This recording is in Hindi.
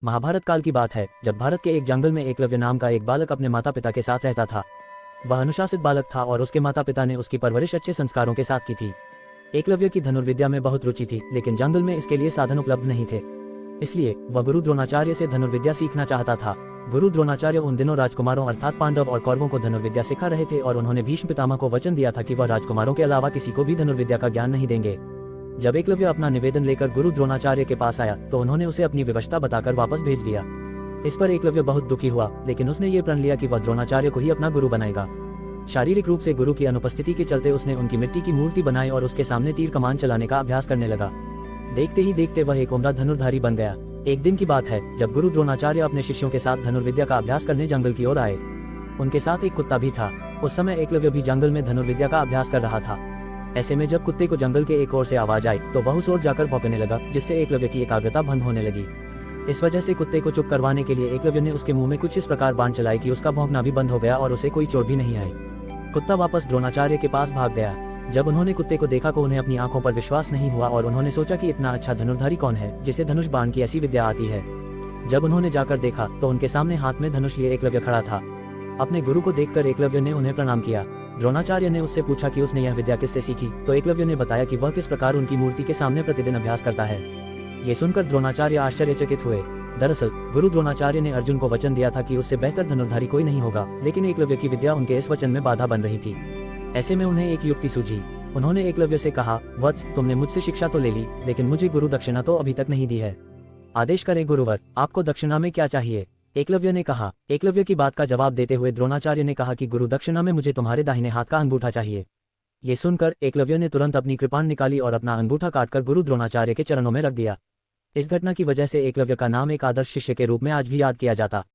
महाभारत काल की बात है, जब भारत के एक जंगल में एकलव्य नाम का एक बालक अपने माता पिता के साथ रहता था। वह अनुशासित बालक था और उसके माता पिता ने उसकी परवरिश अच्छे संस्कारों के साथ की थी। एकलव्य की धनुर्विद्या में बहुत रुचि थी, लेकिन जंगल में इसके लिए साधन उपलब्ध नहीं थे। इसलिए वह गुरु द्रोणाचार्य से धनुर्विद्या सीखना चाहता था। गुरु द्रोणाचार्य उन दिनों राजकुमारों अर्थात पांडव और कौरवों को धनुर्विद्या सिखा रहे थे और उन्होंने भीष्म पितामह को वचन दिया था कि वह राजकुमारों के अलावा किसी को भी धनुर्विद्या का ज्ञान नहीं देंगे। जब एकलव्य अपना निवेदन लेकर गुरु द्रोणाचार्य के पास आया तो उन्होंने उसे अपनी विवशता बताकर वापस भेज दिया। इस पर एकलव्य बहुत दुखी हुआ, लेकिन उसने ये प्रण लिया कि वह द्रोणाचार्य को ही अपना गुरु बनाएगा। शारीरिक रूप से गुरु की अनुपस्थिति के चलते उसने उनकी मिट्टी की मूर्ति बनाई और उसके सामने तीर कमान चलाने का अभ्यास करने लगा। देखते ही देखते वह एक उम्दा धनुर्धारी बन गया। एक दिन की बात है, जब गुरु द्रोणाचार्य अपने शिष्यों के साथ धनुर्विद्या का अभ्यास करने जंगल की ओर आए। उनके साथ एक कुत्ता भी था। उस समय एकलव्य भी जंगल में धनुर्विद्या का अभ्यास कर रहा था। ऐसे में जब कुत्ते को जंगल के एक ओर से आवाज आई तो वह उस ओर जाकर भौंकने लगा, जिससे एकलव्य की एकाग्रता भंग होने लगी। इस वजह से कुत्ते को चुप करवाने के लिए एकलव्य ने उसके मुंह में कुछ इस प्रकार बाण चलाई कि उसका भौंकना भी बंद हो गया और उसे कोई चोट भी नहीं आई। कुत्ता वापस द्रोणाचार्य के पास भाग गया। जब उन्होंने कुत्ते को देखा तो उन्हें अपनी आंखों पर विश्वास नहीं हुआ और उन्होंने सोचा कि इतना अच्छा धनुर्धारी कौन है जिसे धनुष बाण की ऐसी विद्या आती है। जब उन्होंने जाकर देखा तो उनके सामने हाथ में धनुष लिए एकलव्य खड़ा था। अपने गुरु को देखकर एकलव्य ने उन्हें प्रणाम किया। द्रोणाचार्य ने उससे पूछा कि उसने यह विद्या किससे सीखी, तो एकलव्य ने बताया कि वह किस प्रकार उनकी मूर्ति के सामने प्रतिदिन अभ्यास करता है। ये सुनकर द्रोणाचार्य आश्चर्यचकित हुए। दरअसल गुरु द्रोणाचार्य ने अर्जुन को वचन दिया था कि उससे बेहतर धनुर्धारी कोई नहीं होगा, लेकिन एकलव्य की विद्या उनके इस वचन में बाधा बन रही थी। ऐसे में उन्हें एक युक्ति सूझी। उन्होंने एकलव्य से कहा, वत्स, तुमने मुझसे शिक्षा तो ले ली, लेकिन मुझे गुरु दक्षिणा तो अभी तक नहीं दी है। आदेश करें गुरुवर, आपको दक्षिणा में क्या चाहिए? एकलव्य ने कहा। एकलव्य की बात का जवाब देते हुए द्रोणाचार्य ने कहा कि गुरु दक्षिणा में मुझे तुम्हारे दाहिने हाथ का अंगूठा चाहिए। ये सुनकर एकलव्य ने तुरंत अपनी कृपाण निकाली और अपना अंगूठा काटकर गुरु द्रोणाचार्य के चरणों में रख दिया। इस घटना की वजह से एकलव्य का नाम एक आदर्श शिष्य के रूप में आज भी याद किया जाता।